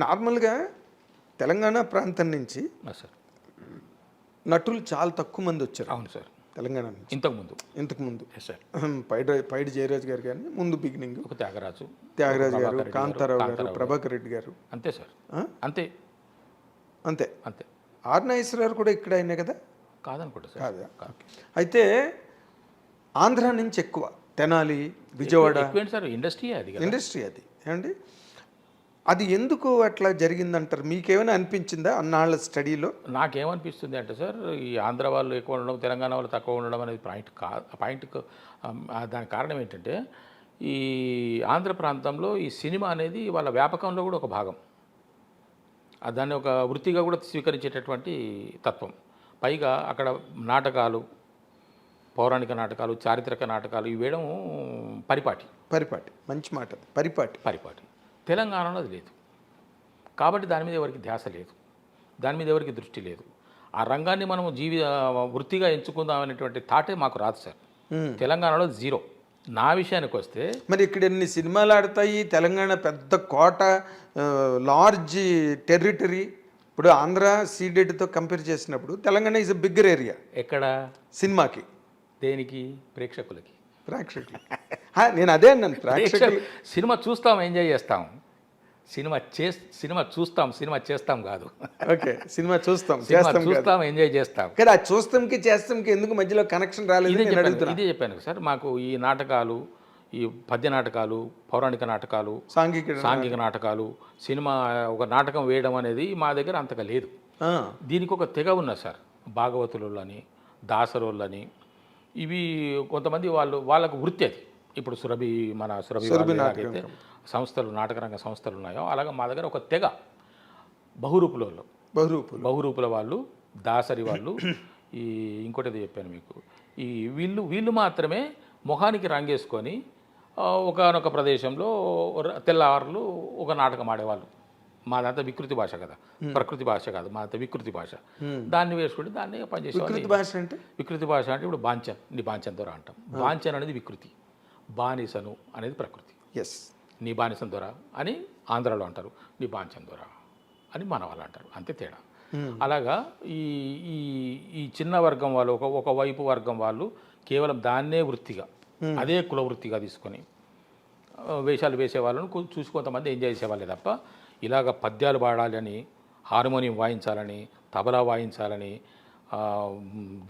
నార్మల్గా తెలంగాణ ప్రాంతం నుంచి సార్ నటులు చాలా తక్కువ మంది వచ్చారు. అవును సార్. తెలంగాణ నుంచి ఇంతకుముందు సార్ పైడి జయరాజ్ గారు కానీ ముందు బిగినింగ్ ఒక త్యాగరాజు గారు, కాంతారావు గారు, ప్రభాకర్ రెడ్డి గారు. అంతే సార్. అంతే అంతే అంతే. ఆర్ నాగేశ్వరరావు కూడా ఇక్కడ అయినా కదా? కాదనుకుంటా సార్. కాదా? అయితే ఆంధ్ర నుంచి ఎక్కువ తెనాలి, విజయవాడ సార్ ఇండస్ట్రీ అది ఏమండి? అది ఎందుకు అట్లా జరిగిందంటారు? మీకేమైనా అనిపించిందా అన్నాళ్ళ స్టడీలో? నాకేమనిపిస్తుంది అంటే సార్, ఈ ఆంధ్ర వాళ్ళు ఎక్కువ ఉండడం, తెలంగాణ వాళ్ళు తక్కువ ఉండడం అనేది పాయింట్కు దానికి కారణం ఏంటంటే, ఈ ఆంధ్ర ప్రాంతంలో ఈ సినిమా అనేది వాళ్ళ వ్యాపకంలో కూడా ఒక భాగం. దాన్ని ఒక వృత్తిగా కూడా స్వీకరించేటటువంటి తత్వం. పైగా అక్కడ నాటకాలు, పౌరాణిక నాటకాలు, చారిత్రక నాటకాలు ఇవి వేయడం పరిపాటి. మంచి మాట. పరిపాటి. తెలంగాణలో అది లేదు. కాబట్టి దాని మీద ఎవరికి ధ్యాస లేదు, దాని మీద ఎవరికి దృష్టి లేదు. ఆ రంగాన్ని మనం వృత్తిగా ఎంచుకుందాం అనేటువంటి థాటే మాకు రాదు సార్. తెలంగాణలో జీరో. నా విషయానికి వస్తే మరి ఇక్కడ ఎన్ని సినిమాలు ఆడతాయి? తెలంగాణ పెద్ద కోట, లార్జ్ టెరిటరీ. ఇప్పుడు ఆంధ్ర సీడెడ్తో కంపేర్ చేసినప్పుడు Telangana is a bigger area. ఎక్కడ? సినిమాకి. దేనికి? ప్రేక్షకులకి. నేను అదే అన్నాను. ప్రేక్షకులు సినిమా చూస్తాం, ఎంజాయ్ చేస్తాం. సినిమా చేస్తాం కాదు. ఓకే, సినిమా చూస్తాం, ఎంజాయ్ చేస్తాం. కానీ ఆ చూస్తాంకి చేస్తాంకి ఎందుకు మధ్యలో కనెక్షన్ రాలేదు? ఇదే చెప్పాను సార్. మాకు ఈ నాటకాలు, ఈ పద్య నాటకాలు, పౌరాణిక నాటకాలు, సాంఘిక నాటకాలు, సినిమా ఒక నాటకం వేయడం అనేది మా దగ్గర అంతగా లేదు. దీనికి ఒక తెగ ఉన్నది సార్. భాగవతులని, దాసరోళ్ళని, ఇవి కొంతమంది వాళ్ళకు వృత్తి అది. ఇప్పుడు సురభి అయితే సంస్థలు, నాటకరంగ సంస్థలు ఉన్నాయో అలాగా మా దగ్గర ఒక తెగ బహురూపుల వాళ్ళు, దాసరి వాళ్ళు, ఈ ఇంకోటి చెప్పాను మీకు, ఈ వీళ్ళు మాత్రమే మొహానికి రంగేసుకొని ఒకనొక ప్రదేశంలో తెల్లవారులు ఒక నాటకం ఆడేవాళ్ళు. మాదంతా వికృతి భాష కదా, ప్రకృతి భాష కాదు, మాదంతా వికృతి భాష. దాన్ని వేసుకుంటే దాన్ని పనిచేసే వికృతి భాష అంటే ఇప్పుడు నీ బాంచన్ ద్వారా అంటాం. బాంచన్ అనేది వికృతి, బానిసను అనేది ప్రకృతి. నీ బానిసన్ ద్వారా అని ఆంధ్రాలో అంటారు, నీ బాంచన్ ద్వారా అని మన వాళ్ళు అంటారు. అంతే తేడా. అలాగా ఈ చిన్న వర్గం వాళ్ళు, ఒక వైపు వర్గం వాళ్ళు కేవలం దాన్నే వృత్తిగా, అదే కుల వృత్తిగా తీసుకొని వేషాలు వేసేవాళ్ళను చూసి కొంతమంది ఎంజాయ్ చేసేవాళ్ళే తప్ప, ఇలాగ పద్యాలు పాడాలని, హార్మోనియం వాయించాలని, తబలా వాయించాలని,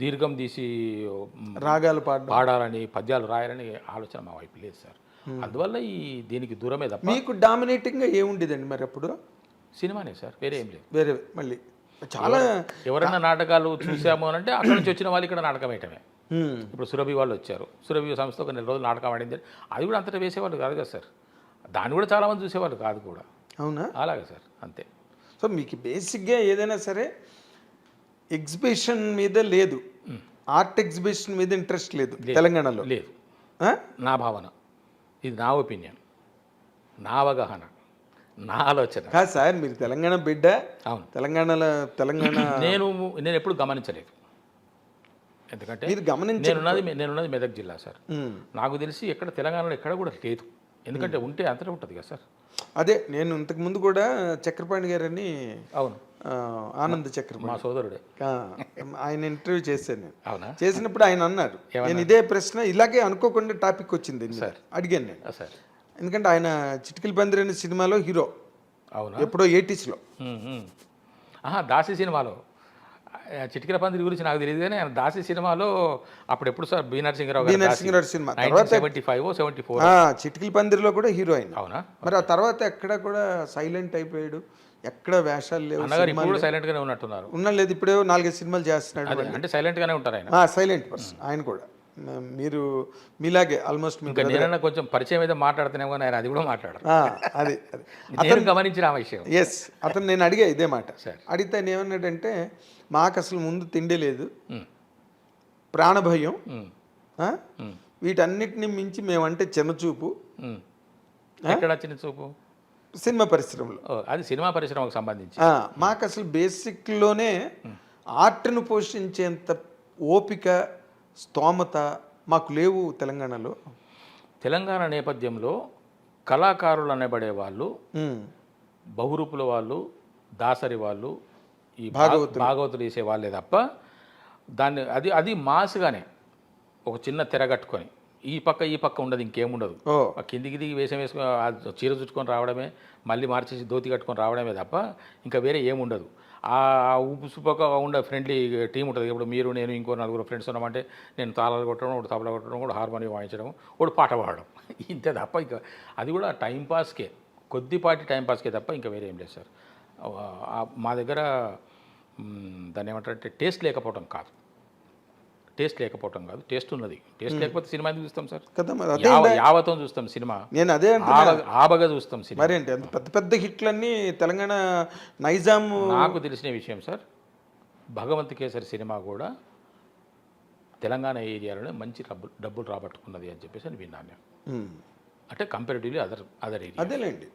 దీర్ఘం తీసి రాగాలు పాడాలని, పద్యాలు రాయాలని ఆలోచన మా వైపు లేదు సార్. అందువల్ల దీనికి దూరమే తప్ప. మీకు డామినేటింగ్గా ఏముండేదండి మరి అప్పుడు? సినిమానే సార్, వేరే ఏం లేదు. వేరే మళ్ళీ చాలా ఎవరైనా నాటకాలు చూసాము అని అంటే అక్కడ నుంచి వచ్చిన వాళ్ళు ఇక్కడ నాటకం వేయటమే. ఇప్పుడు సురభి వాళ్ళు వచ్చారు, సురభి సంస్థ ఒక 4 రోజులు నాటకం ఆడింది, అది కూడా అంతటా వేసేవాళ్ళు కాదు కదా సార్. దాన్ని కూడా చాలామంది చూసేవాళ్ళు కాదు కూడా. అవునా? అలాగే సార్, అంతే. సో మీకు బేసిక్గా ఏదైనా సరే ఎగ్జిబిషన్ మీద లేదు, ఆర్ట్ ఎగ్జిబిషన్ మీద ఇంట్రెస్ట్ లేదు తెలంగాణలో? లేదు, నా భావన, ఇది నా ఒపీనియన్, నా అవగాహన, నా ఆలోచన. కాదు సార్, మీరు తెలంగాణ బిడ్డ. అవును, తెలంగాణ నేను ఎప్పుడు గమనించలేదు. ఎందుకంటే మీరు నేనున్నది మెదక్ జిల్లా సార్. నాకు తెలిసి ఎక్కడ తెలంగాణలో ఎక్కడ కూడా లేదు. ఎందుకంటే ఉంటే అంతటా ఉంటుంది కదా సార్. అదే నేను ఇంతకుముందు కూడా చక్రపాణి గారని, అవును, ఆనంద్ చక్రపాణి మా సోదరుడే, ఆయన ఇంటర్వ్యూ చేశాను నేను. అవునా? చేసినప్పుడు ఆయన అన్నారు, నేను ఇదే ప్రశ్న ఇలాగే అనుకోకుండా టాపిక్ వచ్చింది సార్, అడిగాను నేను సార్. ఎందుకంటే ఆయన చిటికల పందిరి అనే సినిమాలో హీరో. అవునా? ఎప్పుడో 80s లో. దాసి సినిమాలో. చిటికల పందిరి గురించి నాకు తెలియదు కానీ ఆయన దాసి సినిమాలో అప్పుడు ఎప్పుడు sir B Narasimharao cinema 75-74 Chitikala పందిరిలో కూడా హీరో అయింది. అవునా? మరి ఆ తర్వాత ఎక్కడ కూడా సైలెంట్ అయిపోయాడు, ఎక్కడ వేషాలు లేవు. ఇప్పుడు సైలెంట్ గానే ఉన్నట్టున్నారు. లేదు, ఇప్పుడే 4 సినిమాలు చేస్తున్నాడు. అంటే సైలెంట్ గానే ఉంటారు ఆయన. సైలెంట్ పర్సన్ ఆయన కూడా. మీరు మీలాగే ఆల్మోస్ట్ నేనన్నా కొంచెం పరిచయం అయితే మాట్లాడుతున్నాం కానీ ఆయన అది కూడా మాట్లాడారు. అది అతను గమనించిన ఆ విషయం. అతను నేను అడిగా ఇదే మాట. అడిగితే ఆయన ఏమన్నాడంటే, మాకు అసలు ముందు తిండి లేదు, ప్రాణభయం, వీటన్నిటిని మించి మేమంటే చిన్నచూపు. ఎక్కడ చిన్న చూపు? సినిమా పరిశ్రమలో. అది సినిమా పరిశ్రమకు సంబంధించి మాకు అసలు బేసిక్లోనే ఆర్ట్ను పోషించేంత ఓపిక, స్తోమత మాకు లేవు తెలంగాణలో. తెలంగాణ నేపథ్యంలో కళాకారులు అనబడే వాళ్ళు బహురూపుల వాళ్ళు, దాసరి వాళ్ళు, ఈ భాగవతులు వేసే వాళ్ళే తప్ప దాన్ని అది అది మాస్గానే ఒక చిన్న తెర కట్టుకొని ఈ పక్క ఉండదు, ఇంకేముండదు. ఆ కిందికి దిగి వేషం వేసుకొని చీర చుట్టుకొని రావడమే, మళ్ళీ మార్చేసి ధోతి కట్టుకొని రావడమే తప్ప ఇంకా వేరే ఏముండదు. ఆ ఊపుసుపక్క ఉండే ఫ్రెండ్లీ టీం ఉంటుంది. ఇప్పుడు మీరు, నేను, ఇంకో నలుగురు ఫ్రెండ్స్ ఉన్నామంటే నేను తాళాలు కొట్టడం, ఒకటి తబలా కొట్టడం, ఒకటి హార్మోనియం వాయించడం, ఒకటి పాట పాడడం, ఇంతే తప్ప ఇంకా అది కూడా టైంపాస్కే, కొద్దిపాటి టైంపాస్కే తప్ప ఇంకా వేరే ఏం లేదు సార్. మా దగ్గర దాన్ని ఏమంటారంటే టేస్ట్ లేకపోవడం కాదు, టేస్ట్ ఉన్నది. టేస్ట్ లేకపోతే సినిమా ఎందుకు చూస్తాం సార్? యావతం చూస్తాం సినిమా, నేను అదే ఆబగా చూస్తాం సినిమా. మరి అంటే పెద్ద పెద్ద హిట్లన్నీ తెలంగాణ నైజాం. నాకు తెలిసిన విషయం సార్, భగవంత్ కేసరి సినిమా కూడా తెలంగాణ ఏరియాలోనే మంచి డబ్బులు రాబట్టుకున్నది అని చెప్పేసి అని విన్నాను నేను. అంటే comparatively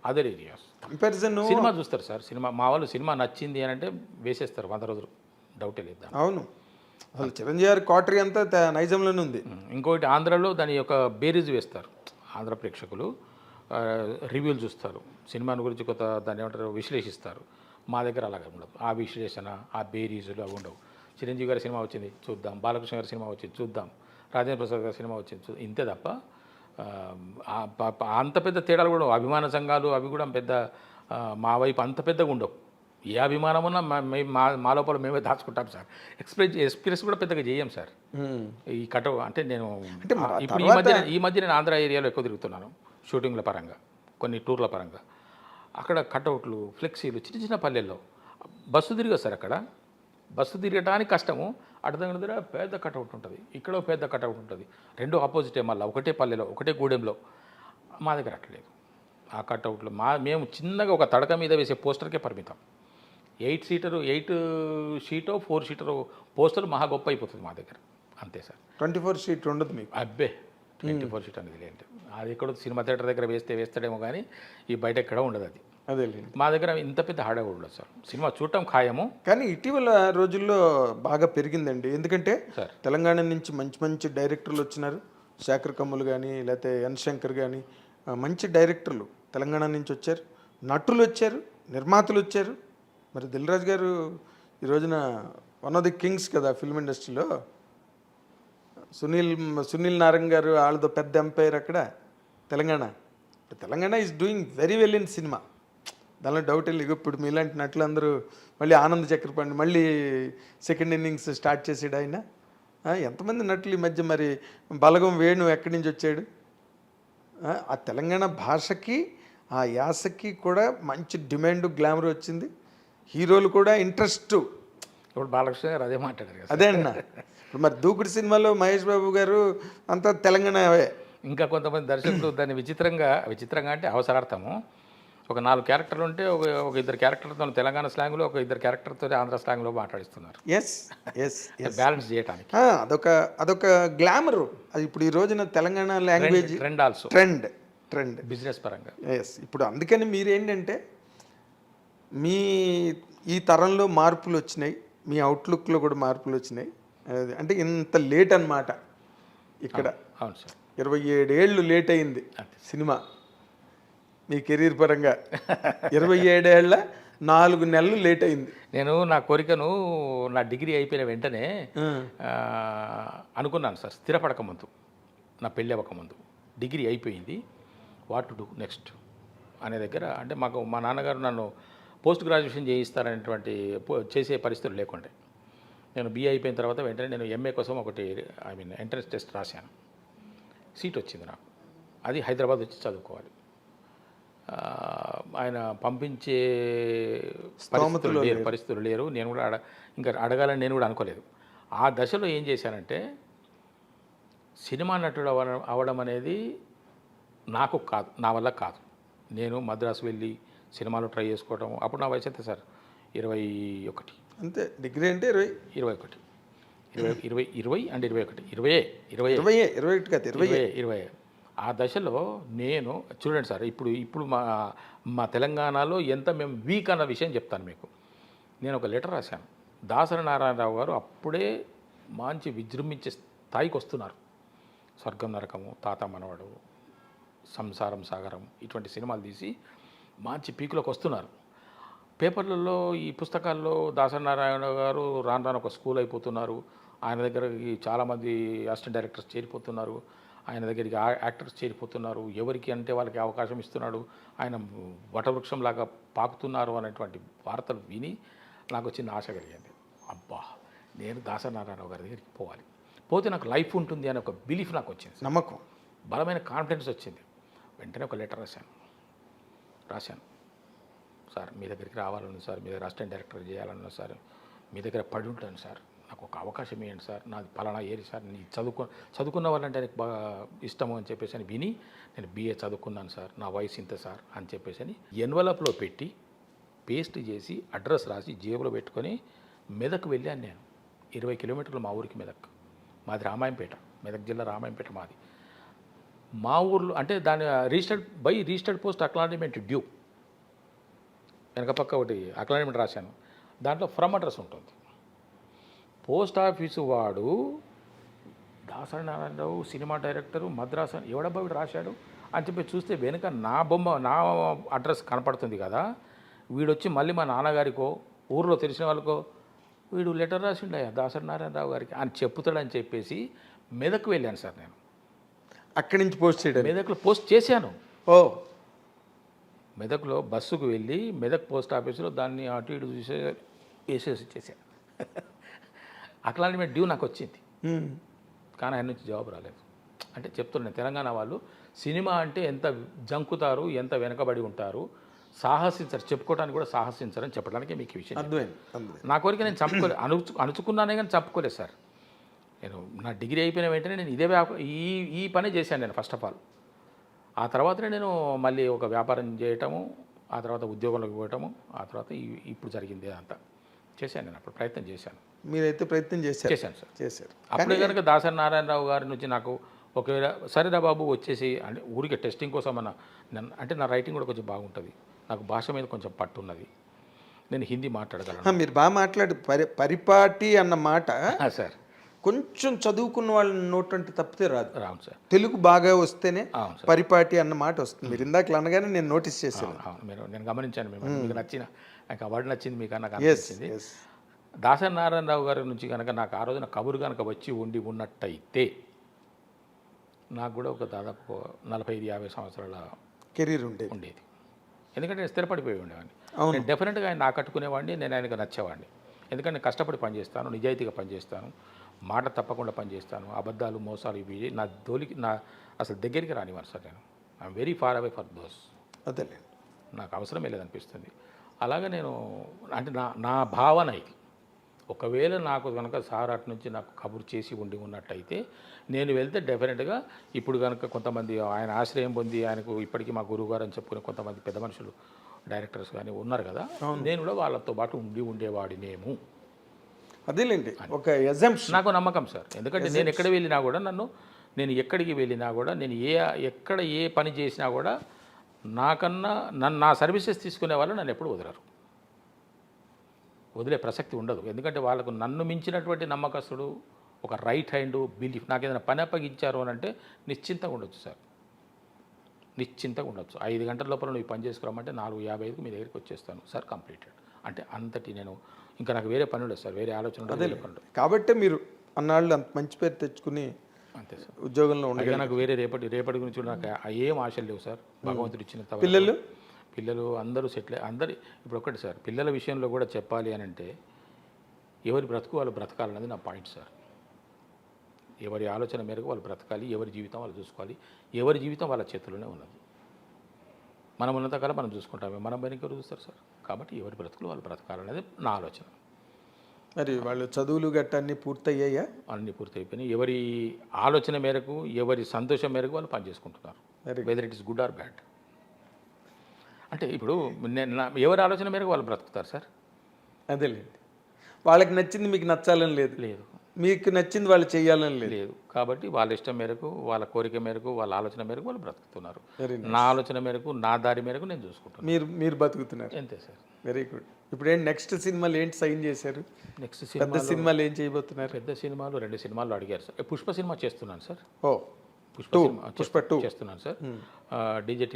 other areas comparison cinema చూస్తారు సార్. సినిమా మా వాళ్ళు సినిమా నచ్చింది అని అంటే వేసేస్తారు 100 రోజులు, డౌటే లేదు. అవును, అసలు చిరంజీవి గారి క్వార్టరీ అంతా నైజంలోనే ఉంది. ఇంకొకటి ఆంధ్రాలో దాని యొక్క బేరీజ్ వేస్తారు ఆంధ్ర ప్రేక్షకులు, రివ్యూలు చూస్తారు, సినిమాని గురించి కొత్త దాన్ని ఏమంటారు విశ్లేషిస్తారు. మా దగ్గర అలాగే ఉండదు. ఆ విశ్లేషణ, ఆ బేరీజులు అవి ఉండవు. చిరంజీవి గారి సినిమా వచ్చింది చూద్దాం, బాలకృష్ణ గారి సినిమా వచ్చింది చూద్దాం, రాజేంద్ర ప్రసాద్ గారి సినిమా వచ్చింది ఇంతే తప్ప అంత పెద్ద తేడాలు కూడా అభిమాన సంఘాలు అవి కూడా పెద్ద మా వైపు అంత పెద్దగా ఉండవు. ఏ అభిమానం ఉన్నా మా లోపల మేమే దాచుకుంటాం సార్. ఎక్స్ప్రెస్ కూడా పెద్దగా చేయం సార్. ఈ అంటే నేను ఇప్పుడు ఈ మధ్య నేను ఆంధ్ర ఏరియాలో ఎక్కువ తిరుగుతున్నాను షూటింగ్ల పరంగా, కొన్ని టూర్ల పరంగా. అక్కడ కటౌట్లు, ఫ్లెక్సీలు చిన్న చిన్న పల్లెల్లో బస్సు తిరిగా సార్. అక్కడ బస్సు తిరగడానికి కష్టము, అర్థం దగ్గర పెద్ద కటౌట్ ఉంటుంది, ఇక్కడ పెద్ద కటౌట్ ఉంటుంది, రెండు ఆపోజిటే, మళ్ళీ ఒకటే పల్లెలో ఒకటే గూడెంలో. మా దగ్గర అట్లేదు. ఆ కటౌట్లు మేము చిన్నగా ఒక తడక మీద వేసే పోస్టర్కే పరిమితం. 8 షీటో 4 షీటో పోస్టర్ మహా గొప్ప అయిపోతుంది మా దగ్గర, అంతే సార్. 24 షీట్ ఉండదు మీకు? అబ్బే 24 షీట్ అనేది ఏంటి, అది ఎక్కడో సినిమా థియేటర్ దగ్గర వేస్తాడేమో కానీ ఈ బయట ఎక్కడ ఉండదు అది. అదే మా దగ్గర ఇంత పెద్ద హడావుడి ఉండదు సార్. సినిమా చూడటం ఖాయము. కానీ ఇటీవల రోజుల్లో బాగా పెరిగిందండి, ఎందుకంటే తెలంగాణ నుంచి మంచి మంచి డైరెక్టర్లు వచ్చినారు. శేఖర్ కమ్ములు కానీ, లేకపోతే ఎన్ శంకర్ కానీ, మంచి డైరెక్టర్లు తెలంగాణ నుంచి వచ్చారు, నటులు వచ్చారు, నిర్మాతలు వచ్చారు. మరి దిల్ రాజు గారు ఈ రోజున వన్ ఆఫ్ ది కింగ్స్ కదా ఫిల్మ్ ఇండస్ట్రీలో. సునీల్ నారంగ్ గారు వాళ్ళతో పెద్ద ఎంపైర్ అక్కడ Telangana is doing very well in cinema, దానిలో డౌట్ లేదు. ఇప్పుడు మీలాంటి నటులు అందరూ మళ్ళీ ఆనంద్ చక్రపాణి మళ్ళీ సెకండ్ ఇన్నింగ్స్ స్టార్ట్ చేసాడు ఆయన. ఎంతమంది నటులు ఈ మధ్య, మరి బలగం వేణు ఎక్కడి నుంచి వచ్చాడు. ఆ తెలంగాణ భాషకి, ఆ యాసకి కూడా మంచి డిమాండ్, గ్లామర్ వచ్చింది. హీరోలు కూడా ఇంట్రెస్ట్. ఇప్పుడు బాలకృష్ణ గారు అదే మాట్లాడారు. అదే అన్న, ఇప్పుడు మరి దూకుడు సినిమాలో మహేష్ బాబు గారు అంతా తెలంగాణవే. ఇంకా కొంతమంది దర్శకులు దాన్ని విచిత్రంగా అంటే అవసరార్థము, ఒక 4 క్యారెక్టర్లు ఉంటే ఒక 2 క్యారెక్టర్తో తెలంగాణ స్లాంగ్లో, ఒక 2 క్యారెక్టర్తో ఆంధ్ర స్లాంగ్లో మాట్లాడిస్తున్నారు. బ్యాలెన్స్ చేయడానికి అదొక గ్లామర్. అది ఇప్పుడు ఈ రోజున తెలంగాణ లాంగ్వేజ్ ట్రెండ్ బిజినెస్ పరంగా. ఇప్పుడు అందుకని మీరేంటంటే ఈ తరంలో మార్పులు వచ్చినాయి, మీ అవుట్లుక్లో కూడా మార్పులు వచ్చినాయి. అంటే ఇంత లేట్ అన్నమాట ఇక్కడ. అవును సార్, 27 ఏళ్ళు లేట్ అయింది సినిమా మీ కెరీర్ పరంగా. 27 ఏళ్ళ 4 నెలలు లేట్ అయింది. నేను నా కోరికను నా డిగ్రీ అయిపోయిన వెంటనే అనుకున్నాను సార్, స్థిరపడక ముందు, నా పెళ్ళి అవ్వక ముందు. డిగ్రీ అయిపోయింది, వాట్ టు డూ నెక్స్ట్ అనే దగ్గర, అంటే మా నాన్నగారు నన్ను పోస్ట్ గ్రాడ్యుయేషన్ చేయిస్తారనేటువంటి చేసే పరిస్థితులు లేకుండే. నేను BA అయిపోయిన తర్వాత వెంటనే నేను MA కోసం ఎంట్రన్స్ టెస్ట్ రాశాను. సీట్ వచ్చింది నాకు. అది హైదరాబాద్ వచ్చి చదువుకోవాలి. ఆయన పంపించే పరిస్థితులు లేరు. నేను కూడా ఇంకా అడగాలని నేను కూడా అనుకోలేదు. ఆ దశలో ఏం చేశానంటే, సినిమా నటుడు అవడం అనేది నాకు కాదు, నా వల్ల కాదు. నేను మద్రాసు వెళ్ళి సినిమాలో ట్రై చేసుకోవడం. అప్పుడు నా వయసు ఎంత సార్, 21 అంతే. డిగ్రీ అంటే 21 అండ్ 20. ఆ దశలో నేను చూడండి సార్, ఇప్పుడు మా తెలంగాణలో ఎంత మేము వీక్ అన్న విషయం చెప్తాను మీకు. నేను ఒక లెటర్ రాశాను. దాసరి నారాయణరావు గారు అప్పుడే మంచి విజృంభించే స్థాయికి వస్తున్నారు. స్వర్గం నరకము, తాత మనవడు, సంసారం సాగరం, ఇటువంటి సినిమాలు తీసి మంచి పీకులోకి వస్తున్నారు. పేపర్లలో ఈ పుస్తకాల్లో దాసనారాయణ గారు రాను రాను ఒక స్కూల్ అయిపోతున్నారు, ఆయన దగ్గరికి చాలామంది అసిస్టెంట్ డైరెక్టర్స్ చేరిపోతున్నారు, ఆయన దగ్గరికి యాక్టర్స్ చేరిపోతున్నారు, ఎవరికి అంటే వాళ్ళకి అవకాశం ఇస్తున్నాడు, ఆయన వటవృక్షంలాగా పాకుతున్నారు అనేటువంటి వార్తలు విని నాకు చిన్న ఆశ కలిగింది. అబ్బా, నేను దాసనారాయణ గారి దగ్గరికి పోవాలి, పోతే నాకు లైఫ్ ఉంటుంది అనే ఒక బిలీఫ్ నాకు వచ్చింది, నమ్మకం, బలమైన కాన్ఫిడెన్స్ వచ్చింది. వెంటనే ఒక లెటర్ రాశాను, సార్ మీ దగ్గరికి రావాలని సార్, మీ దగ్గర అసిస్టెంట్ డైరెక్టర్ చేయాలన్నా సార్, మీ దగ్గర పడి ఉంటాను సార్, నాకు ఒక అవకాశం ఇవ్వండి సార్, నాది పలానా ఏరి సార్, నేను చదువుకున్న వాళ్ళంటే నాకు బాగా ఇష్టము అని చెప్పేసి అని విని, నేను BA చదువుకున్నాను సార్, నా వయసు ఇంత సార్ అని చెప్పేసి అని ఎన్వలప్లో పెట్టి పేస్ట్ చేసి అడ్రస్ రాసి జేబులో పెట్టుకొని మెదక్ వెళ్ళాను నేను. 20 కిలోమీటర్లు మా ఊరికి మెదక్, మాది రామాయంపేట, మెదక్ జిల్లా రామాయంపేట మాది. మా ఊర్లో అంటే దాని రిజిస్టర్డ్ పోస్ట్ అక్నాలజ్మెంట్ డ్యూ వెనక పక్క ఒకటి అక్నాలజ్మెంట్ రాశాను, దాంట్లో ఫ్రమ్ అడ్రస్ ఉంటుంది. పోస్ట్ ఆఫీసు వాడు దాసరి నారాయణరావు సినిమా డైరెక్టరు మద్రాసు ఎవడబ్బా వీడు రాశాడు అని చెప్పి చూస్తే వెనుక నా బొమ్మ, నా అడ్రస్ కనపడుతుంది కదా, వీడొచ్చి మళ్ళీ మా నాన్నగారికో ఊర్లో తెలిసిన వాళ్ళకో వీడు లెటర్ రాసిండయ్యా దాసరి నారాయణరావు గారికి అని చెప్పుతాడని చెప్పేసి మెదక్ వెళ్ళాను సార్. నేను అక్కడి నుంచి పోస్ట్ చేయడం, మెదక్లో పోస్ట్ చేశాను. ఓ మెదక్లో బస్సుకు వెళ్ళి మెదక్ పోస్ట్ ఆఫీసులో దాన్ని అటు ఇటు వేసేసి ఇచ్చేసాను. అక్నాలజ్మెంట్ డ్యూ నాకు వచ్చింది, కానీ ఆయన నుంచి జవాబు రాలేదు. అంటే చెప్తున్నాను, తెలంగాణ వాళ్ళు సినిమా అంటే ఎంత జంకుతారు, ఎంత వెనకబడి ఉంటారు, సాహసించరు, చెప్పుకోవడానికి కూడా సాహసించరని చెప్పడానికి మీకు ఈ విషయం. నా కోరిక నేను చంపుకోలేదు, అణుచుకున్నానే కానీ చంపుకోలేదు సార్. నేను నా డిగ్రీ అయిపోయిన వెంటనే నేను ఇదే ఈ పనే చేశాను నేను ఫస్ట్ ఆఫ్ ఆల్. ఆ తర్వాతనే నేను మళ్ళీ ఒక వ్యాపారం చేయటము, ఆ తర్వాత ఉద్యోగంలోకి పోవటము, ఆ తర్వాత ఇప్పుడు జరిగింది అంతా చేశాను. నేను అప్పుడు ప్రయత్నం చేశాను. మీరైతే ప్రయత్నం చేశాను సార్, చేశారు. అప్పుడే కనుక దాసరి నారాయణరావు గారి నుంచి నాకు ఒకవేళ సరేరా బాబు వచ్చేసి అంటే ఊరికి టెస్టింగ్ కోసం అంటే నా రైటింగ్ కూడా కొంచెం బాగుంటుంది, నాకు భాష మీద కొంచెం పట్టు ఉన్నది, నేను హిందీ మాట్లాడగలను. మీరు బాగా మాట్లాడు పరిపాటి అన్న మాట సార్ కొంచెం చదువుకున్న వాళ్ళ నోటంటే తప్పితే రాదు. అవును సార్, తెలుగు బాగా వస్తేనే అవును సార్ పరిపాటి అన్న మాట వస్తుంది. మీరు ఇందాక అనగానే నేను నోటీస్ చేశాను. నేను గమనించాను, మీకు నచ్చిన నాకు అవార్డు నచ్చింది, మీకు నాకు అనిపించింది. దాసరి నారాయణరావు గారి నుంచి కనుక నాకు ఆ రోజున కబురు కనుక వచ్చి ఉన్నట్టయితే నాకు కూడా ఒక దాదాపు 45-50 సంవత్సరాల కెరీర్ ఉండేది. ఎందుకంటే నేను స్థిరపడిపోయి ఉండేవాడిని. నేను డెఫినెట్గా ఆయన ఆకట్టుకునేవాడిని, నేను ఆయనకు నచ్చేవాడిని. ఎందుకంటే నేను కష్టపడి పనిచేస్తాను, నిజాయితీగా పనిచేస్తాను, మాట తప్పకుండా పనిచేస్తాను, అబద్ధాలు మోసాలు ఇవి నా అసలు దగ్గరికి రానివారు సార్. నేను I'm very far away for those. అదే నాకు అవసరమే లేదనిపిస్తుంది. అలాగే నేను అంటే నా భావన ఇది. ఒకవేళ నాకు కనుక సార్ అటు నుంచి నాకు కబురు చేసి ఉన్నట్టయితే నేను వెళ్తే డెఫినెట్గా ఇప్పుడు కనుక కొంతమంది ఆయన ఆశ్రయం పొంది ఆయనకు ఇప్పటికీ మా గురువు గారు అని చెప్పుకునే కొంతమంది పెద్ద మనుషులు డైరెక్టర్స్ కానీ ఉన్నారు కదా, నేను కూడా వాళ్ళతో పాటు ఉండేవాడినేమో. అదేలేండి ఒక ఎగ్జాంప్షన్, నాకు నమ్మకం సార్. ఎందుకంటే నేను ఎక్కడ వెళ్ళినా కూడా నేను ఎక్కడికి వెళ్ళినా కూడా నేను ఎక్కడ ఏ పని చేసినా కూడా నాకన్నా నా సర్వీసెస్ తీసుకునే వాళ్ళు నన్ను ఎప్పుడు వదిలే ప్రసక్తి ఉండదు. ఎందుకంటే వాళ్ళకు నన్ను మించినటువంటి నమ్మకస్తుడు, ఒక రైట్ హ్యాండ్ బిలీఫ్. నాకు ఏదైనా పని అప్పగించారు అని అంటే నిశ్చింతగా ఉండొచ్చు సార్, నిశ్చింతగా ఉండొచ్చు. 5 గంటల లోపల నువ్వు పని చేసుకురామంటే 4:55కు మీ దగ్గరికి వచ్చేస్తాను సార్, కంప్లీటెడ్ అంటే అంతటి నేను ఇంకా నాకు వేరే పని ఉండదు సార్, వేరే ఆలోచన ఉండదు. కాబట్టి మీరు అన్నాళ్ళు అంత మంచి పేరు తెచ్చుకుని అంతే సార్ ఉద్యోగంలో ఉండగా నాకు వేరే రేపటి గురించి నాకు ఏం ఆశలు లేవు సార్. భగవంతుడు ఇచ్చిన పిల్లలు అందరూ సెటిల్ అందరి ఇప్పుడు ఒకటి సార్, పిల్లల విషయంలో కూడా చెప్పాలి అని అంటే ఎవరి బ్రతుకు వాళ్ళు బ్రతకాలన్నది నా పాయింట్ సార్. ఎవరి ఆలోచన మేరకు వాళ్ళు బ్రతకాలి, ఎవరి జీవితం వాళ్ళు చూసుకోవాలి, ఎవరి జీవితం వాళ్ళ చేతుల్లోనే ఉన్నది. మనం ఉన్నంతకాలం మనం చూసుకుంటామే, మనం పైన ఎవరు చూస్తారు సార్. కాబట్టి ఎవరి బ్రతుకులు వాళ్ళు బ్రతకాలనేది నా ఆలోచన. మరి వాళ్ళు చదువులు గట్ట అన్నీ పూర్తయ్యాయా? అన్నీ పూర్తయిపోయినాయి. ఎవరి ఆలోచన మేరకు ఎవరి సంతోషం మేరకు వాళ్ళు పనిచేసుకుంటున్నారు, whether it is good or bad. అంటే ఇప్పుడు ఎవరి ఆలోచన మేరకు వాళ్ళు బ్రతుకుతారు సార్. అదేలేండి, వాళ్ళకి నచ్చింది మీకు నచ్చాలని లేదు, మీకు నచ్చింది వాళ్ళు చేయాలని లేదు. కాబట్టి వాళ్ళ ఇష్టం మేరకు, వాళ్ళ కోరిక మేరకు, వాళ్ళ ఆలోచన మేరకు వాళ్ళు బ్రతుకుతున్నారు. నా ఆలోచన మేరకు, నా దారి మేరకు నేను చూసుకుంటాను. మీరు బతుకుతున్నారు. అంతే సార్. Very good. ఇప్పుడు నెక్స్ట్ సినిమాలు ఏంటి సైన్ చేశారు? నెక్స్ట్ పెద్ద సినిమాలు ఏం చేయబోతున్నారు? పెద్ద సినిమాలు 2 సినిమాలు అడిగారు సార్. పుష్ప సినిమా చేస్తున్నాను సార్. ఓ పుష్ప సినిమా చేస్తున్నాను సార్. డీజే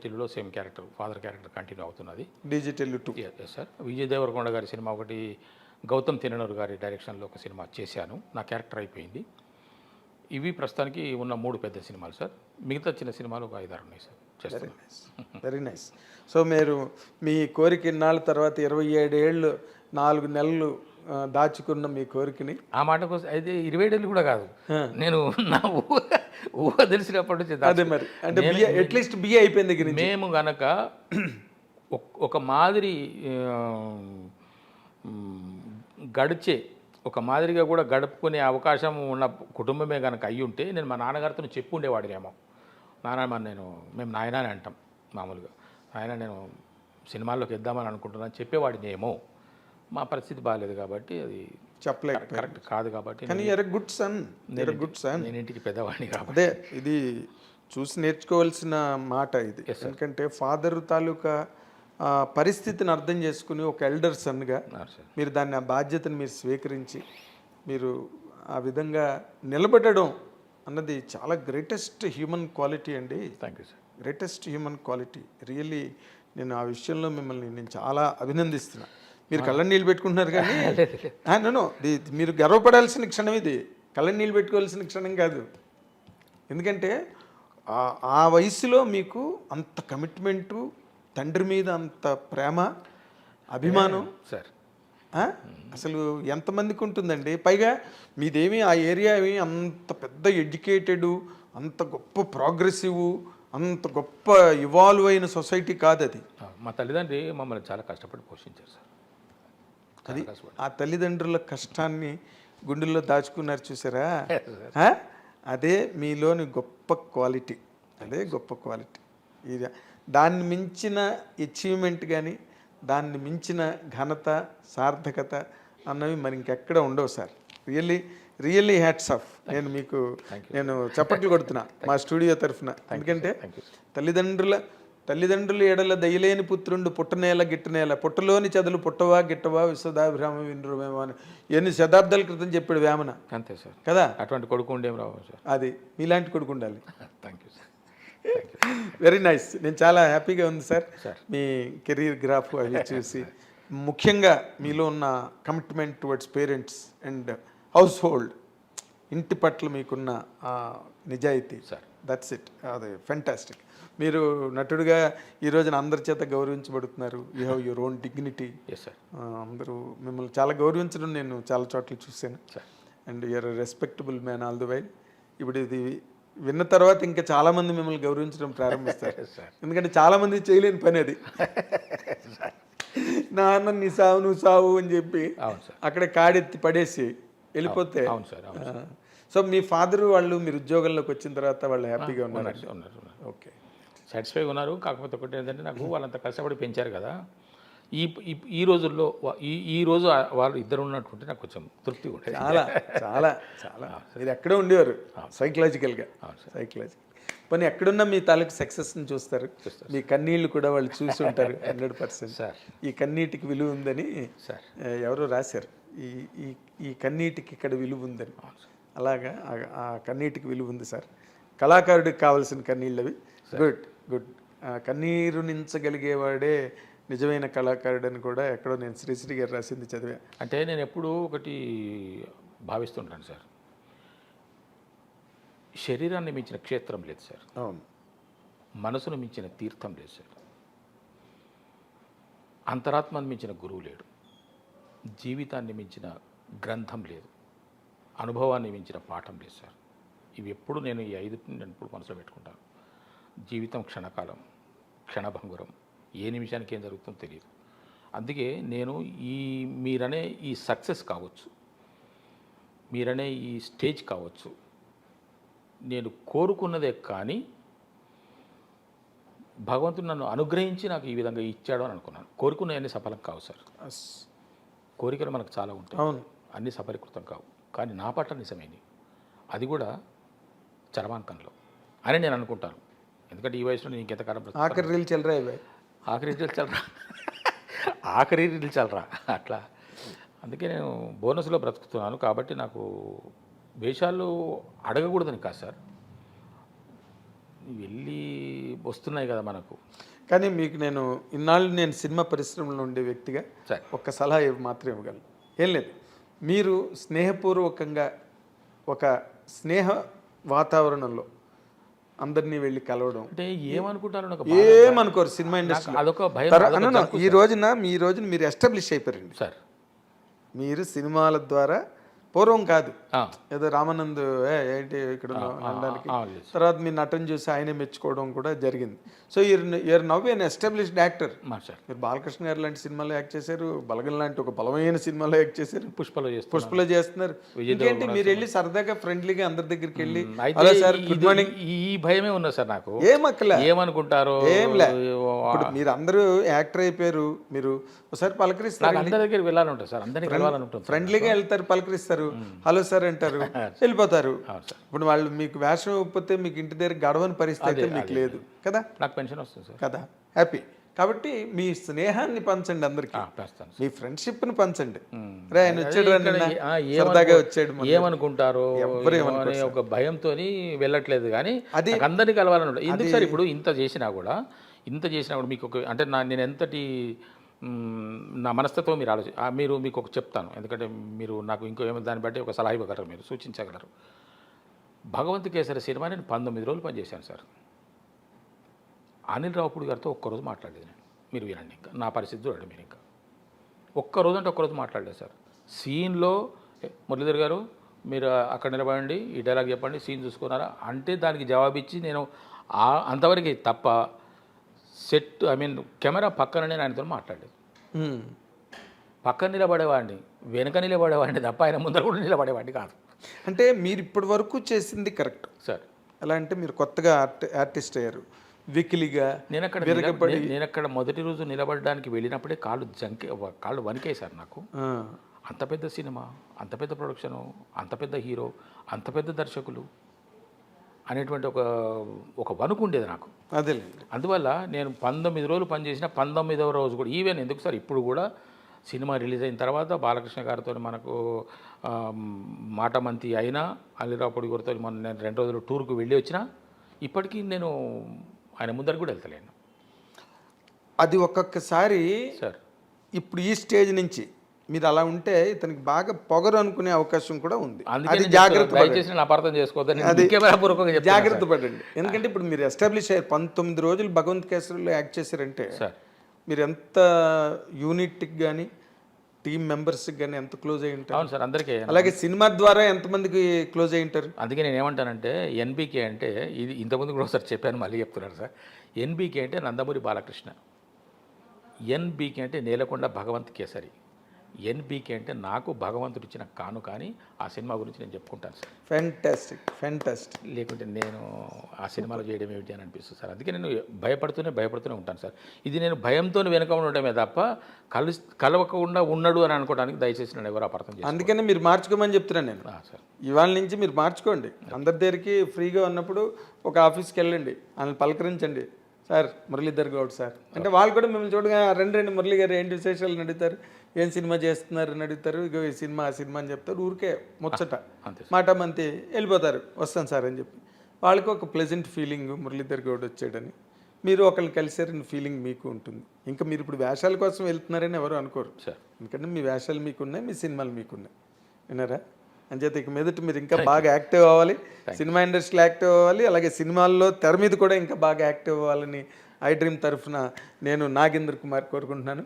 టిల్లులో same character, father character continue అవుతున్నది. Digital 2. Yes sir. Vijay Devarakonda గారి సినిమా ఒకటి, గౌతమ్ తిన్ననూరు గారి డైరెక్షన్లో ఒక సినిమా చేశాను. నా క్యారెక్టర్ అయిపోయింది. ఇవి ప్రస్తుతానికి ఉన్న 3 పెద్ద సినిమాలు సార్. మిగతా చిన్న సినిమాలు ఒక 5-6 ఉన్నాయి సార్ చేస్తాను. Very nice. సో మీరు మీ కోరిక ఇన్నాళ్ళ తర్వాత 27 ఏళ్ళు 4 నెలలు దాచుకున్న మీ కోరికని ఆ మాట కోసం అయితే 27 ఏళ్ళు కూడా కాదు, నేను నా ఊహ తెలిసినప్పటి నుంచి అదే మరి అంటే అట్లీస్ట్ బిఏ అయిపోయింది దగ్గర నుంచి. మేము గనక ఒక మాదిరి గడిచే ఒక మాదిరిగా కూడా గడుపుకునే అవకాశం ఉన్న కుటుంబమే కనుక అయ్యి ఉంటే నేను మా నాన్నగారితో చెప్పి ఉండేవాడినేమో. మేము నాయన అని అంటాం మామూలుగా, ఆయన నేను సినిమాల్లోకి వెద్దామని అనుకుంటున్నాను చెప్పేవాడినేమో. మా పరిస్థితి బాగాలేదు కాబట్టి అది చెప్పలేదు, కరెక్ట్ కాదు కాబట్టి. కానీ గుడ్ సన్, నేను ఇంటికి పెద్దవాడిని కాబట్టి. అదే ఇది చూసి నేర్చుకోవాల్సిన మాట ఇది. ఎందుకంటే ఫాదర్ తాలూకా పరిస్థితిని అర్థం చేసుకుని ఒక ఎల్డర్ సన్గా మీరు దాన్ని ఆ బాధ్యతను మీరు స్వీకరించి మీరు ఆ విధంగా నిలబడడం అన్నది చాలా గ్రేటెస్ట్ హ్యూమన్ క్వాలిటీ అండి. Thank you sir. Greatest human quality. Really నేను ఆ విషయంలో మిమ్మల్ని నేను చాలా అభినందిస్తున్నా. మీరు కళ్ళని నీళ్ళు పెట్టుకుంటున్నారు కానీ నో, మీరు గర్వపడాల్సిన క్షణం ఇది, కళ్ళని నీళ్ళు పెట్టుకోవాల్సిన క్షణం కాదు. ఎందుకంటే ఆ వయసులో మీకు అంత కమిట్మెంటు, తండ్రి మీద అంత ప్రేమ, అభిమానం సార్ అసలు ఎంతమందికి ఉంటుందండి. పైగా మీదేమీ ఆ ఏరియా ఏమి అంత పెద్ద ఎడ్యుకేటెడ్, అంత గొప్ప ప్రోగ్రెసివ్, అంత గొప్ప ఇవాల్వ్ అయిన సొసైటీ కాదు అది. మా తల్లిదండ్రి మమ్మల్ని చాలా కష్టపడి పోషించారు సార్. అది ఆ తల్లిదండ్రుల కష్టాన్ని గుండెల్లో దాచుకున్నారు చూసారా, అదే మీలోని గొప్ప క్వాలిటీ. అదే గొప్ప క్వాలిటీ. ఇది దాన్ని మించిన అచీవ్మెంట్ కానీ దాన్ని మించిన ఘనత, సార్థకత అన్నవి మరి ఇంకెక్కడ ఉండవు సార్. Really hats off. నేను చప్పట్లు కొడుతున్నా మా స్టూడియో తరఫున. ఎందుకంటే తల్లిదండ్రుల ఎడల దయలేని పుత్రుండు పుట్టనేల గిట్టనేల, పుట్టలోని చదులు పుట్టవా గిట్టవా విశ్వదాభిరామ వినరుమేమో అని ఎన్ని శతాబ్దాల క్రితం చెప్పాడు వేమన. అంతే సార్ కదా. అటువంటి కొడుకు ఉండేం రావు సార్. అది మీలాంటి కొడుకు ఉండాలి. Thank you sir. Very nice. నేను చాలా హ్యాపీగా ఉంది సార్ మీ కెరీర్ గ్రాఫ్ అవి చూసి. ముఖ్యంగా మీలో ఉన్న commitment towards parents and household, ఇంటి పట్ల మీకున్న నిజాయితీ సార్, దట్స్ ఇట్. అది ఫెంటాస్టిక్. మీరు నటుడిగా ఈ రోజున అందరి చేత గౌరవించబడుతున్నారు. You have your own dignity. Yes sir. అందరూ మిమ్మల్ని చాలా గౌరవించడం నేను చాలా చోట్ల చూశాను. And you are respectable man all the while. ఇప్పుడు ఇది విన్న తర్వాత ఇంకా చాలామంది మిమ్మల్ని గౌరవించడం ప్రారంభిస్తారు. ఎందుకంటే చాలామంది చేయలేని పని అది. నాన్న నీ సావు నువ్వు సావు అని చెప్పి అక్కడ కాడెత్తి పడేసి వెళ్ళిపోతే. సో మీ ఫాదర్ వాళ్ళు మీరు ఉద్యోగంలోకి వచ్చిన తర్వాత వాళ్ళు హ్యాపీగా ఉన్నారు? ఓకే, సాటిస్ఫైగా ఉన్నారు. కాకపోతే ఒకటి ఏంటంటే నాకు వాళ్ళంత కష్టపడి పెంచారు కదా, ఈ రోజుల్లో ఈ రోజు వాళ్ళు ఇద్దరు ఉన్నట్టుంటే నాకు కొంచెం తృప్తిగా ఉంటుంది. చాలా చాలా చాలా. మీరు ఎక్కడో ఉండేవారు సైకలాజికల్గా. పోనీ ఎక్కడున్నా మీ తాలూకు సక్సెస్ని చూస్తారు. మీ కన్నీళ్ళు కూడా వాళ్ళు చూసి ఉంటారు 100%. సార్ ఈ కన్నీటికి విలువ ఉందని సార్ ఎవరో రాశారు. ఈ కన్నీటికి ఇక్కడ విలువ ఉందని. అలాగా ఆ కన్నీటికి విలువ ఉంది సార్. కళాకారుడికి కావాల్సిన కన్నీళ్ళు అవి. గుడ్. కన్నీరు నించగలిగేవాడే నిజమైన కళాకారుడు అని కూడా ఎక్కడో నేను శ్రీశ్రీ గారు రాసింది చదివా. అంటే నేను ఎప్పుడూ ఒకటి భావిస్తుంటాను సార్, శరీరాన్ని మించిన క్షేత్రం లేదు సార్. అవును. మనసును మించిన తీర్థం లేదు సార్. అంతరాత్మను మించిన గురువు లేడు. జీవితాన్ని మించిన గ్రంథం లేదు. అనుభవాన్ని మించిన పాఠం లేదు సార్. ఇవి ఎప్పుడు నేను ఈ 5 నేను ఎప్పుడు మనసులో పెట్టుకుంటాను. జీవితం క్షణకాలం, క్షణభంగురం. ఏ నిమిషానికి ఏం జరుగుతుందో తెలియదు. అందుకే నేను మీరనే ఈ సక్సెస్ కావచ్చు, మీరనే ఈ స్టేజ్ కావచ్చు, నేను కోరుకున్నదే కానీ భగవంతుడు నన్ను అనుగ్రహించి నాకు ఈ విధంగా ఇచ్చాడు అని అనుకున్నాను. కోరుకున్నవన్నీ సఫలం కావు సార్. కోరికలు మనకు చాలా ఉంటాయి, అవును, అన్నీ సఫలీకృతం కావు. కానీ నా పట్ల నిజమైనవి, అది కూడా చరమాంకంలో అని నేను అనుకుంటాను. ఎందుకంటే ఈ వయసులో నేను ఇంకెంతకాలం ఆఖరి రీల్ చల్లరా అట్లా. అందుకే నేను బోనస్లో బ్రతుకుతున్నాను. కాబట్టి నాకు వేషాలు అడగకూడదని కాదు సార్, వెళ్ళి వస్తున్నాయి కదా మనకు. కానీ మీకు నేను ఇన్నాళ్ళు నేను సినిమా పరిశ్రమలో ఉండే వ్యక్తిగా సరే. ఒక్క సలహా మాత్రం ఇవ్వగలను. ఏం లేదు, మీరు స్నేహపూర్వకంగా ఒక స్నేహ వాతావరణంలో అందరినీ వెళ్ళి కలవడం అంటే ఏమనుకుంటారు నాకు ఏమనుకోరు సినిమా ఇండస్ట్రీ. అదొక భయం. ఈ రోజున మీరు ఎస్టాబ్లిష్ అయిపోయారండి. సార్ మీరు సినిమాల ద్వారా పూర్వం కాదు, ఆ, ఏదో రామానంద్ ఏంటి ఇక్కడ అనడానికి yes. తర్వాత మీ నటన చూసి ఆయనే మెచ్చుకోవడం కూడా జరిగింది. So you're now an established actor. Sir మీరు బాలకృష్ణ గారు లాంటి సినిమాలో యాక్ట్ చేశారు, బలగం లాంటి ఒక బలమైన సినిమాలో యాక్ట్ చేశారు, పుష్పలో చేస్తారు. పుష్పలో చేస్తున్నారు. ఇంకేంటి, మీరు వెళ్ళి సరదాగా ఫ్రెండ్లీగా అందరి దగ్గరికి వెళ్ళి అయితే హలో సార్ గుడ్ మార్నింగ్, ఈ భయమే ఉన్నది సార్ నాకు. ఏమక్కలే ఏమనుకుంటారు ఏంలే. ఇప్పుడు మీరు అందరూ యాక్టర్ అయిపోయారు, మీరు ఒకసారి పలకరిస్తారు, నాకు అందరి దగ్గరికి వెళ్ళాలని ఉంటుంది సార్, అందరినీ కలవాలని ఉంటుంది. ఫ్రెండ్లీగా వెళ్తారు, పలకరిస్తారు, హలో సార్ అంటారు, వెళ్ళిపోతారు. ఇప్పుడు వాళ్ళు మీకు వేషం ఇవ్వకపోతే మీకు ఇంటి దగ్గర గడవని పరిస్థితి అయితే మీకు లేదు కదా, నాకు పెన్షన్ వస్తుంది సార్ కదా, హ్యాపీ. కాబట్టి మీ స్నేహాన్ని పంచండి అందరికి, చేస్తాను. మీ ఫ్రెండ్షిప్ ని పంచండి. రే ఆయన వచ్చాడు సరదాగా వచ్చాడు, ఏమనుకుంటారు అనే ఒక భయంతో వెళ్ళట్లేదు. కానీ అది అందరినీ కలవాలని ఉంటుంది. ఎందుకు సార్ ఇప్పుడు ఇంత చేసినా కూడా మీకు ఒక అంటే నేను ఎంతటి నా మనస్తత్వం మీరు మీరు మీకు ఒక చెప్తాను, ఎందుకంటే మీరు నాకు ఇంకో ఏమో దాన్ని బట్టి ఒక సలహా ఇవ్వగలరు, మీరు సూచించగలరు. భగవంత్ కేసరి సినిమా నేను 19 రోజులు పనిచేశాను సార్. అనిల్ రావుపూడి గారితో ఒక్కరోజు మాట్లాడలేదు నేను. మీరు వినండి, ఇంకా నా పరిస్థితి చూడండి మీరు. ఇంకా ఒక్కరోజు అంటే ఒక్కరోజు మాట్లాడలేదు సార్. సీన్లో మురళీధర్ గారు మీరు అక్కడ నిలబడండి, ఈ డైలాగ్ చెప్పండి, సీన్ చూసుకున్నారా అంటే దానికి జవాబిచ్చి నేను అంతవరకు తప్ప సెట్ కెమెరా పక్కన నేను ఆయనతో మాట్లాడలేదు. పక్కన నిలబడేవాడిని, వెనక నిలబడేవాడిని తప్ప ఆయన ముందర కూడా నిలబడేవాడిని కాదు. అంటే మీరు ఇప్పటి వరకు చేసింది కరెక్ట్ సార్. ఎలా అంటే మీరు కొత్తగా ఆర్టిస్ట్ అయ్యారు, వికిలిగా నేను అక్కడ మొదటి రోజు నిలబడడానికి వెళ్ళినప్పుడే కాళ్ళు వణికాయి సార్ నాకు. అంత పెద్ద సినిమా, అంత పెద్ద ప్రొడక్షను, అంత పెద్ద హీరో, అంత పెద్ద దర్శకులు అనేటువంటి ఒక వణుకు ఉండేది నాకు. అదే అందువల్ల నేను 19 రోజులు పనిచేసిన 19వ రోజు కూడా ఈవెన్ ఎందుకు సార్ ఇప్పుడు కూడా సినిమా రిలీజ్ అయిన తర్వాత బాలకృష్ణ గారితో మనకు మాటమంతి అయినా, అల్లిరావుపూడి గారితో నేను 2 రోజులు టూర్కు వెళ్ళి వచ్చినా ఇప్పటికీ నేను ఆయన ముందరకు కూడా వెళ్తలేను. అది ఒక్కొక్కసారి సార్ ఇప్పుడు ఈ స్టేజ్ నుంచి మీరు అలా ఉంటే ఇతనికి బాగా పొగరు అనుకునే అవకాశం కూడా ఉంది. అది జాగ్రత్త, దయచేసి నేను అపార్థం చేసుకోవద్దని జాగ్రత్త పడండి. ఎందుకంటే ఇప్పుడు మీరు ఎస్టాబ్లిష్ అయ్యారు, 19 రోజులు భగవంత్ కేసరిలో యాక్ట్ చేశారంటే మీరు ఎంత యూనిట్కి కానీ టీమ్ మెంబర్స్కి కానీ ఎంత క్లోజ్ అయ్యి ఉంటారు. అవును సార్, అందరికీ. అలాగే సినిమా ద్వారా ఎంతమందికి క్లోజ్ అయ్యి ఉంటారు. అందుకే నేను ఏమంటానంటే ఎన్బీకే అంటే ఇది ఇంతకుముందు కూడా ఒకసారి చెప్పాను, మళ్ళీ చెప్తున్నారు సార్. ఎన్బీకే అంటే నందమూరి బాలకృష్ణ, ఎన్బీకే అంటే నేలకొండ భగవంత్ కేసరి, ఎన్బీకే అంటే నాకు భగవంతుడు ఇచ్చిన కాను. కానీ ఆ సినిమా గురించి నేను చెప్పుకుంటాను సార్. ఫ్యాంటాస్టిక్. లేకుంటే నేను ఆ సినిమాలో చేయడం ఏమిటి అని అనిపిస్తుంది సార్. అందుకే నేను భయపడుతూనే ఉంటాను సార్. ఇది నేను భయంతో వెనక ఉండటమే తప్ప కలవకుండా ఉన్నాడు అని అనుకోవడానికి దయచేసి నేను ఎవరు అపార్థం చేస్తాను. అందుకనే మీరు మార్చుకోమని చెప్తున్నాను నేను సార్. ఇవాళ నుంచి మీరు మార్చుకోండి. అందరి దగ్గరికి ఫ్రీగా ఉన్నప్పుడు ఒక ఆఫీస్కి వెళ్ళండి, వాళ్ళని పలకరించండి. సార్ మురళీధర్ గౌడ్ సార్ అంటే వాళ్ళు కూడా మిమ్మల్ని చూడగా రెండు మురళీ గారు ఏంటి విశేషాలు అడుగుతారు, ఏం సినిమా చేస్తున్నారు అని అడుగుతారు. ఇగో ఈ సినిమా ఆ సినిమా అని చెప్తారు, ఊరికే ముచ్చట మాటమంతి వెళ్ళిపోతారు, వస్తాను సార్ అని చెప్పి. వాళ్ళకి ఒక ప్లెజెంట్ ఫీలింగ్ మురళీధర్ గౌడ్ వచ్చాడని, మీరు ఒకరిని కలిసారని ఫీలింగ్ మీకు ఉంటుంది. ఇంకా మీరు ఇప్పుడు వేషాల కోసం వెళ్తున్నారని ఎవరు అనుకోరు సార్, ఎందుకంటే మీ వేషాలు మీకున్నాయి, మీ సినిమాలు మీకున్నాయి. విన్నారా? అంచేత ఇక మీదట మీరు ఇంకా బాగా యాక్టివ్ అవ్వాలి, సినిమా ఇండస్ట్రీలో యాక్టివ్ అవ్వాలి, అలాగే సినిమాల్లో తెర మీద కూడా ఇంకా బాగా యాక్టివ్ అవ్వాలని ఐ డ్రీమ్ తరఫున నేను నాగేంద్ర కుమార్ కోరుకుంటున్నాను.